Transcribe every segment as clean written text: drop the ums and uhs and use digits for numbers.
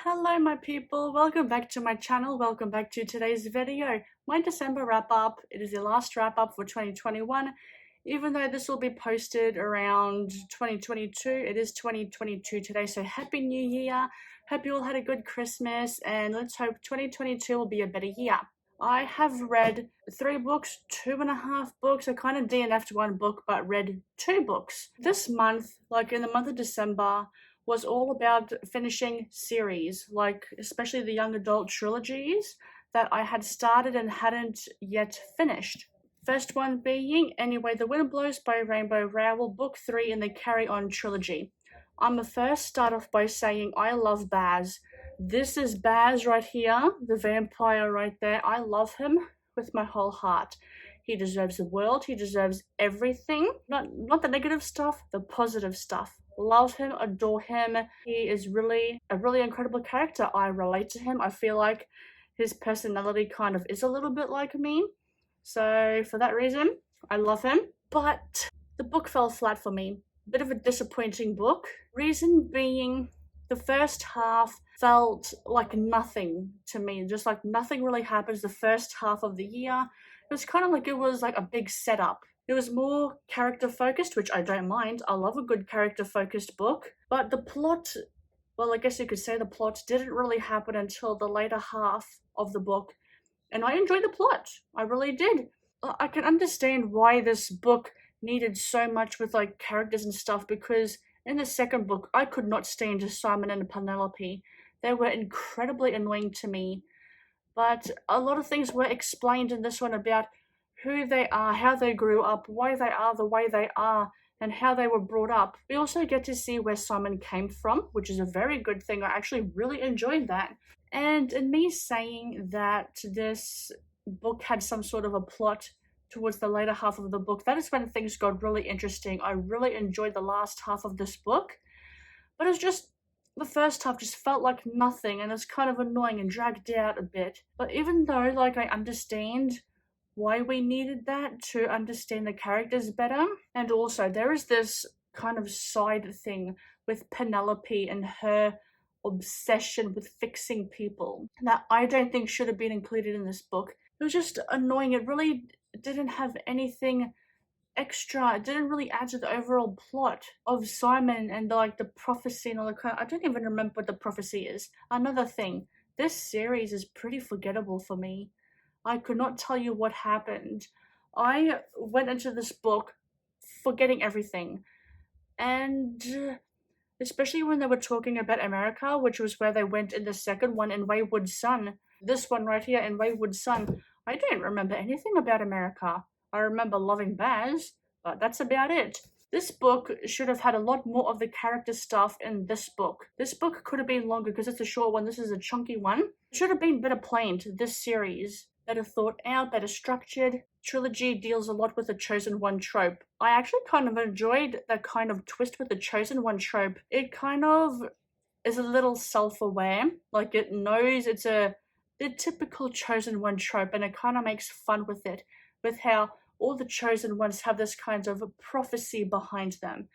Hello my people, welcome back to my channel, welcome back to today's video. My December wrap up, it is the last wrap up for 2021. Even though this will be posted around 2022, it is 2022 today, so Happy New Year. Hope you all had a good Christmas and let's hope 2022 will be a better year. I have read 3 books, 2.5 books. I kind of DNF'd 1 book but read 2 books. This month, like in the month of December, was all about finishing series, like especially the young adult trilogies that I had started and hadn't yet finished. First one being Anyway the Wind Blows by Rainbow Rowell, Book 3 in the Carry On trilogy. I'm gonna first start off by saying I love Baz. This is Baz right here, the vampire right there. I love him with my whole heart. He deserves the world, he deserves everything. Not the negative stuff, the positive stuff. Love him, adore him. He is really a really incredible character. I relate to him. I feel like his personality kind of is a little bit like me. So for that reason, I love him. But the book fell flat for me. Bit of a disappointing book. Reason being, the first half felt like nothing to me. Just like nothing really happens the first half of the year. It was kind of like it was like a big setup. It was more character focused, which I don't mind. I love a good character focused book. But the plot, well, I guess you could say the plot didn't really happen until the later half of the book. And I enjoyed the plot. I really did. I can understand why this book needed so much with like characters and stuff, because in the second book, I could not stand Simon and Penelope. They were incredibly annoying to me. But a lot of things were explained in this one about who they are, how they grew up, why they are the way they are, and how they were brought up. We also get to see where Simon came from, which is a very good thing. I actually really enjoyed that. And in me saying that this book had some sort of a plot towards the later half of the book, that is when things got really interesting. I really enjoyed the last half of this book, but it's just the first half just felt like nothing, and it's kind of annoying and dragged out a bit. But even though like I understand why we needed that to understand the characters better, and also there is this kind of side thing with Penelope and her obsession with fixing people that I don't think should have been included in this book. It was just annoying. It really didn't have anything extra. It didn't really add to the overall plot of Simon and like the prophecy and all the kind. I don't even remember what the prophecy is. Another thing, this series is pretty forgettable for me. I could not tell you what happened. I went into this book forgetting everything, and especially when they were talking about America, which was where they went in the second one in Wayward Son. This one right here in Wayward Son, I don't remember anything about America. I remember loving Baz, but that's about it. This book should have had a lot more of the character stuff in this book. This book could have been longer because it's a short one. This is a chunky one. It should have been better planned, this series. Better thought out, better structured. Trilogy deals a lot with the Chosen One trope. I actually kind of enjoyed that kind of twist with the Chosen One trope. It kind of is a little self-aware. Like it knows it's the typical Chosen One trope, and it kind of makes fun with it. With how all the chosen ones have this kind of prophecy behind them,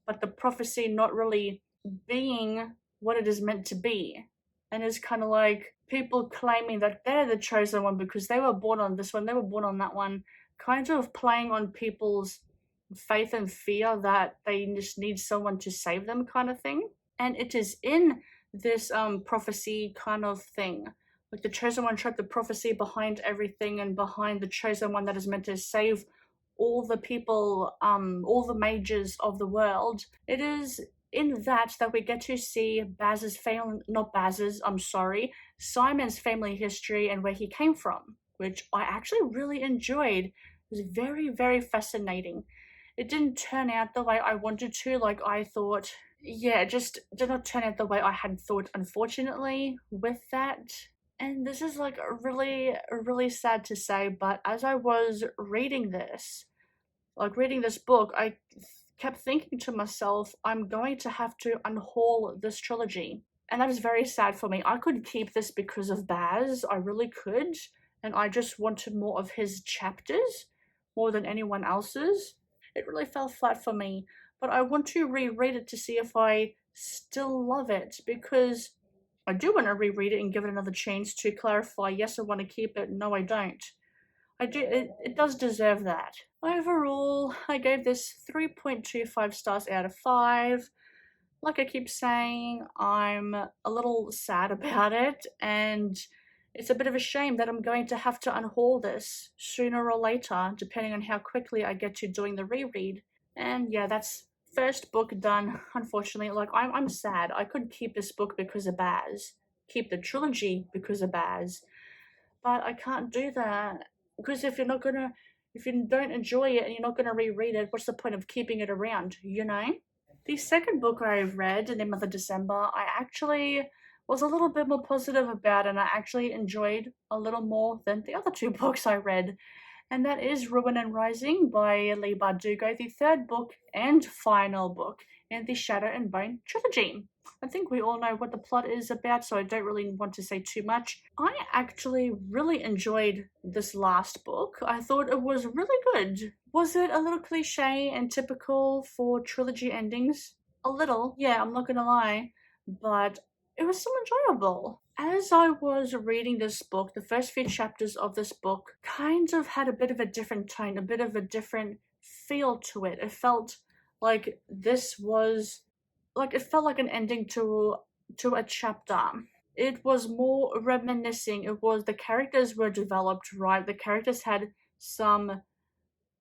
but the prophecy not really being what it is meant to be. And it's kind of like people claiming that they're the chosen one because they were born on this one, they were born on that one, kind of playing on people's faith and fear that they just need someone to save them kind of thing. And it is in this prophecy kind of thing. Like the chosen one trope, the prophecy behind everything and behind the chosen one that is meant to save all the people, all the mages of the world. It is in that we get to see Simon's family history and where he came from, which I actually really enjoyed. It was very, very fascinating. It didn't turn out the way I wanted to, like I thought. Yeah, it just did not turn out the way I had thought, unfortunately, with that. And this is like really, really sad to say, but as I was reading this book, I kept thinking to myself, I'm going to have to unhaul this trilogy. And that is very sad for me. I could keep this because of Baz, I really could, and I just wanted more of his chapters, more than anyone else's. It really fell flat for me, but I want to reread it to see if I still love it, because I do want to reread it and give it another chance to clarify, yes, I want to keep it, no, I don't. It does deserve that. Overall, I gave this 3.25 stars out of 5. Like I keep saying, I'm a little sad about it, and it's a bit of a shame that I'm going to have to unhaul this sooner or later, depending on how quickly I get to doing the reread. And yeah, that's first book done, unfortunately. Like, I'm sad. I could keep this book because of Baz, keep the trilogy because of Baz, but I can't do that. Because if you don't enjoy it and you're not gonna reread it, what's the point of keeping it around, you know? The second book I've read in the month of December, I actually was a little bit more positive about, and I actually enjoyed a little more than the other two books I read. And that is Ruin and Rising by Leigh Bardugo, the third book and final book in the Shadow and Bone trilogy. I think we all know what the plot is about, so I don't really want to say too much. I actually really enjoyed this last book. I thought it was really good. Was it a little cliche and typical for trilogy endings? A little, yeah, I'm not gonna lie, but it was still enjoyable. As I was reading this book, the first few chapters of this book kind of had a bit of a different tone, a bit of a different feel to it. It felt like it felt like an ending to a chapter. It was more reminiscing. The characters were developed right. The characters had some,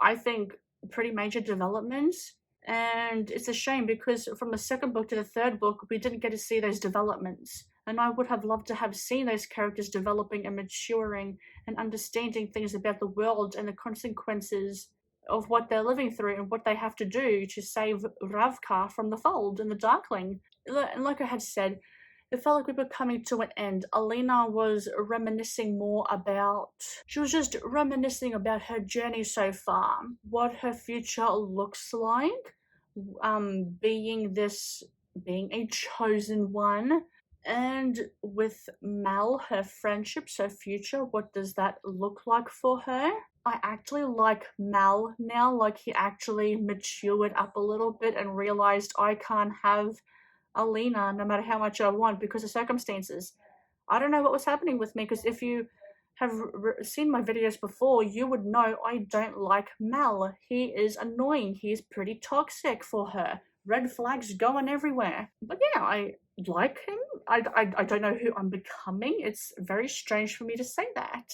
I think, pretty major developments. And it's a shame because from the second book to the third book, we didn't get to see those developments. And I would have loved to have seen those characters developing and maturing and understanding things about the world and the consequences of what they're living through and what they have to do to save Ravka from the fold and the Darkling. And like I had said, it felt like we were coming to an end. Alina was reminiscing more about, she was just reminiscing about her journey so far, what her future looks like, being a chosen one, and with Mel, her friendships, her future, what does that look like for her? I actually like Mel now, like he actually matured up a little bit and realized I can't have Alina no matter how much I want because of circumstances. I don't know what was happening with me because if you have seen my videos before, you would know I don't like Mel. He is annoying. He is pretty toxic for her. Red flags going everywhere. But yeah, I like him. I don't know who I'm becoming. It's very strange for me to say that.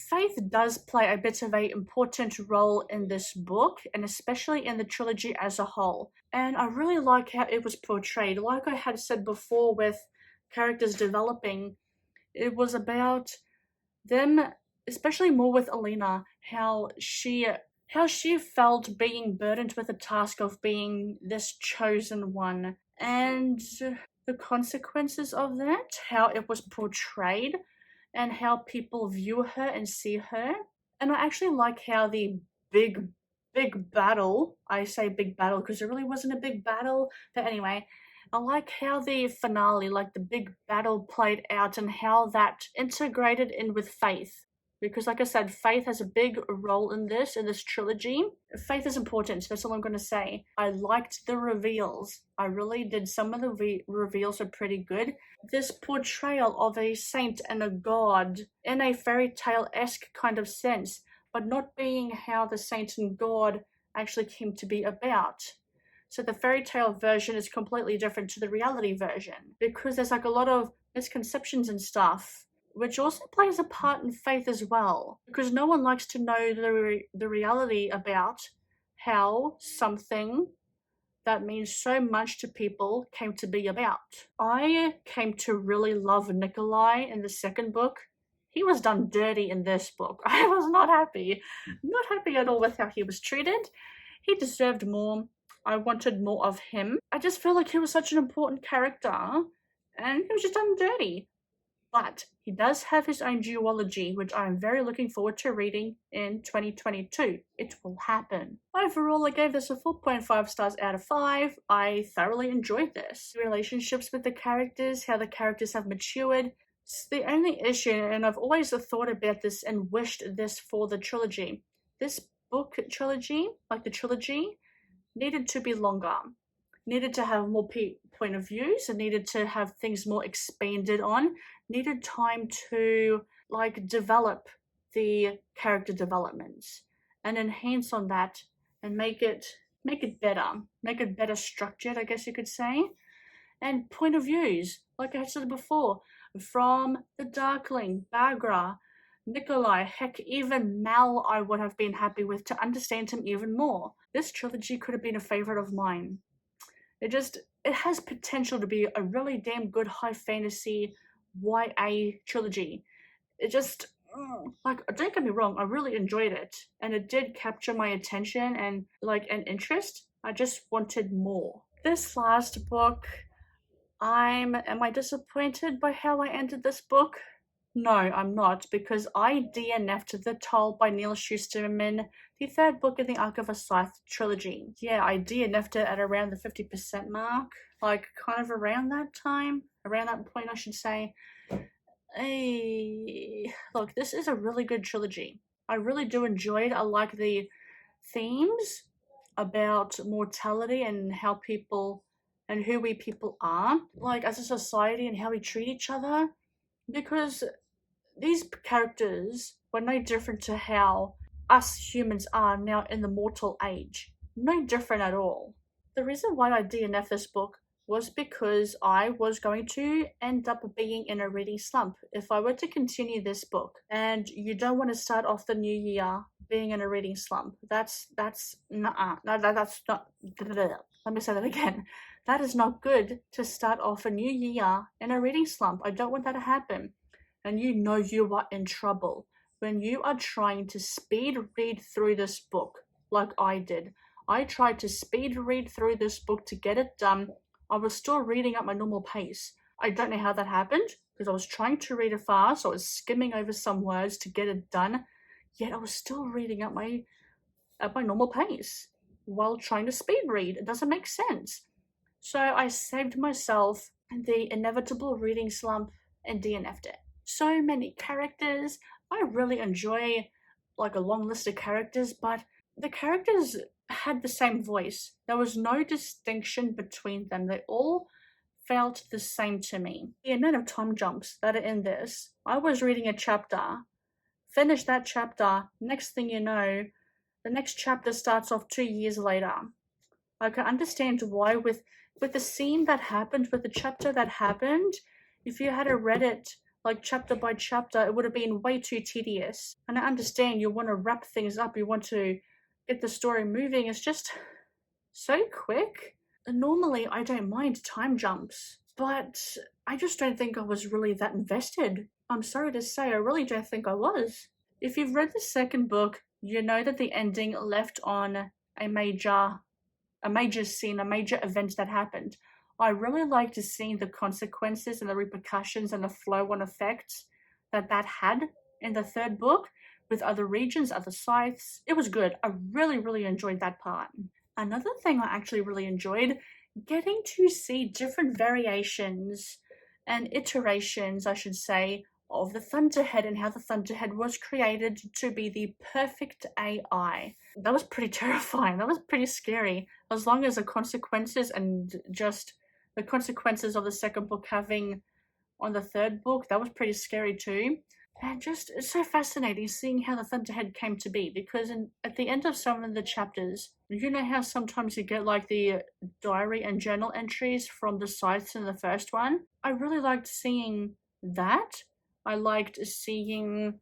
Faith does play a bit of an important role in this book, and especially in the trilogy as a whole. And I really like how it was portrayed. Like I had said before with characters developing, it was about them, especially more with Alina, how she felt being burdened with the task of being this chosen one, and the consequences of that, how it was portrayed, and how people view her and see her. And I actually like how the big, big battle, I say big battle because it really wasn't a big battle, but anyway, I like how the finale, like the big battle played out and how that integrated in with Faith. Because like I said, Faith has a big role in this trilogy. Faith is important, that's all I'm going to say. I liked the reveals. I really did. Some of the reveals are pretty good. This portrayal of a saint and a god in a fairy tale-esque kind of sense, but not being how the saint and god actually came to be about. So the fairy tale version is completely different to the reality version because there's like a lot of misconceptions and stuff, which also plays a part in Faith as well, because no one likes to know the reality about how something that means so much to people came to be about. I came to really love Nikolai in the second book. He was done dirty in this book. I was not happy at all with how he was treated. He deserved more. I wanted more of him. I just feel like he was such an important character and he was just done dirty. But he does have his own duology, which I am very looking forward to reading in 2022. It will happen. Overall, I gave this a 4.5 stars out of 5. I thoroughly enjoyed this. The relationships with the characters, how the characters have matured. It's the only issue, and I've always thought about this and wished this for the trilogy. This book trilogy, like the trilogy, needed to be longer. needed to have more point of views, and needed to have things more expanded on, needed time to like develop the character developments and enhance on that and make it better structured, I guess you could say. And point of views, like I said before, from the Darkling, Bagra, Nikolai, heck, even Mal, I would have been happy with to understand him even more. This trilogy could have been a favorite of mine. It has potential to be a really damn good high fantasy YA trilogy. It just, like, don't get me wrong, I really enjoyed it, and it did capture my attention and like an interest. I just wanted more. This last book, am I disappointed by how I ended this book? No, I'm not, because I DNF'd The Toll by Neil Shusterman, the third book in the Arc of a Scythe trilogy. Yeah, I DNF'd it at around the 50% mark, like kind of around that time, around that point I should say. Hey, look, this is a really good trilogy. I really do enjoy it. I like the themes about mortality and how people and who we people are, like as a society, and how we treat each other. Because these characters were no different to how us humans are now in the mortal age. No different at all. The reason why I DNF this book was because I was going to end up being in a reading slump if I were to continue this book. And you don't want to start off the new year being in a reading slump. That's nuh-uh. That's not. Let me say that again. That is not good to start off a new year in a reading slump. I don't want that to happen. And you know you are in trouble when you are trying to speed read through this book like I did. I tried to speed read through this book to get it done. I was still reading at my normal pace. I don't know how that happened, because I was trying to read it fast. I was skimming over some words to get it done, yet I was still reading at my normal pace while trying to speed read. It doesn't make sense. So I saved myself the inevitable reading slump and DNF'd it. So many characters. I really enjoy like a long list of characters, but the characters had the same voice. There was no distinction between them. They all felt the same to me. The amount of time jumps that are in this. I was reading a chapter, finished that chapter, next thing you know, the next chapter starts off 2 years later. I can understand why with the scene that happened, with the chapter that happened, if you had read it like chapter by chapter, it would have been way too tedious. And I understand you want to wrap things up, you want to get the story moving. It's just so quick. And normally I don't mind time jumps, but I just don't think I was really that invested. I'm sorry to say, I really don't think I was. If you've read the second book, you know that the ending left on a major scene, a major event that happened. I really liked seeing the consequences and the repercussions and the flow-on effects that had in the third book with other regions, other scythes. It was good. I really, really enjoyed that part. Another thing I actually really enjoyed, getting to see different variations and iterations, I should say, of the Thunderhead and how the Thunderhead was created to be the perfect AI. That was pretty terrifying. That was pretty scary. As long as the consequences and just the consequences of the second book having on the third book, that was pretty scary too. And just, it's so fascinating seeing how the Thunderhead came to be, because at the end of some of the chapters, you know how sometimes you get like the diary and journal entries from the scythes in the first one? I really liked seeing that. I liked seeing,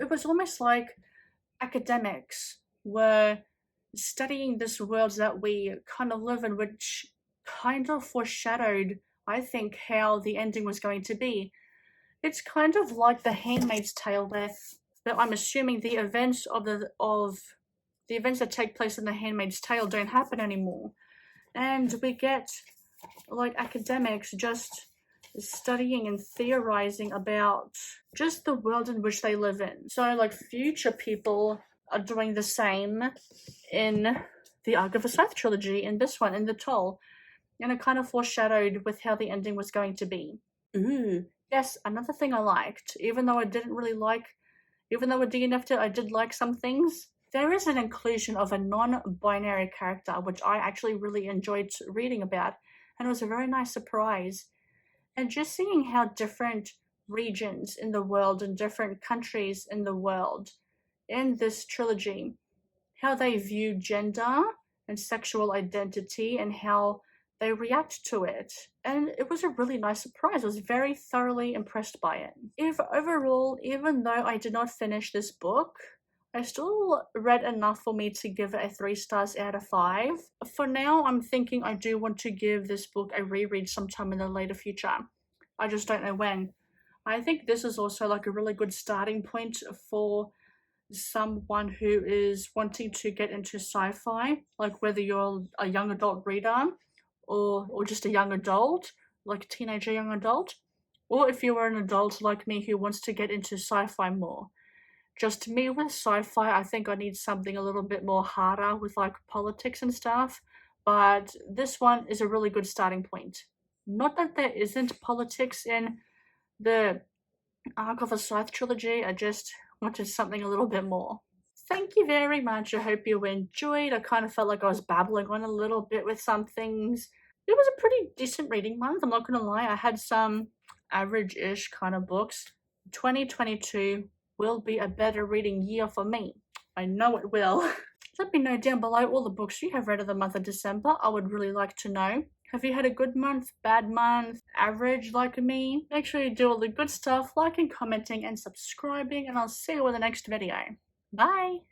it was almost like academics were studying this world that we kind of live in, which kind of foreshadowed, I think, how the ending was going to be. It's kind of like The Handmaid's Tale, there, but I'm assuming the events of the events that take place in The Handmaid's Tale don't happen anymore, and we get like academics just studying and theorizing about just the world in which they live in. So like future people are doing the same in the Arc of a Scythe trilogy, in this one, in The Toll, and it kind of foreshadowed with how the ending was going to be. Ooh, yes, another thing I liked, even though I DNF'd it, I did like some things. there is an inclusion of a non-binary character, which I actually really enjoyed reading about, and it was a very nice surprise. And just seeing how different regions in the world and different countries in the world in this trilogy, how they view gender and sexual identity and how they react to it. And it was a really nice surprise. I was very thoroughly impressed by it. If overall, even though I did not finish this book, I still read enough for me to give it a 3 stars out of 5. For now, I'm thinking I do want to give this book a reread sometime in the later future. I just don't know when. I think this is also like a really good starting point for someone who is wanting to get into sci-fi, like whether you're a young adult reader or just a young adult, like a teenager young adult, or if you are an adult like me who wants to get into sci-fi more. Just me with sci-fi, I think I need something a little bit more harder with like politics and stuff, but this one is a really good starting point. Not that there isn't politics in the Arc of the Scythe trilogy, I just wanted something a little bit more. Thank you very much. I hope you enjoyed. I kind of felt like I was babbling on a little bit with some things. It was a pretty decent reading month, I'm not gonna lie. I had some average-ish kind of books. 2022 will be a better reading year for me. I know it will. Let me know down below all the books you have read of the month of December. I would really like to know. Have you had a good month, bad month, average like me? Make sure you do all the good stuff, liking, commenting, and subscribing, and I'll see you in the next video. Bye!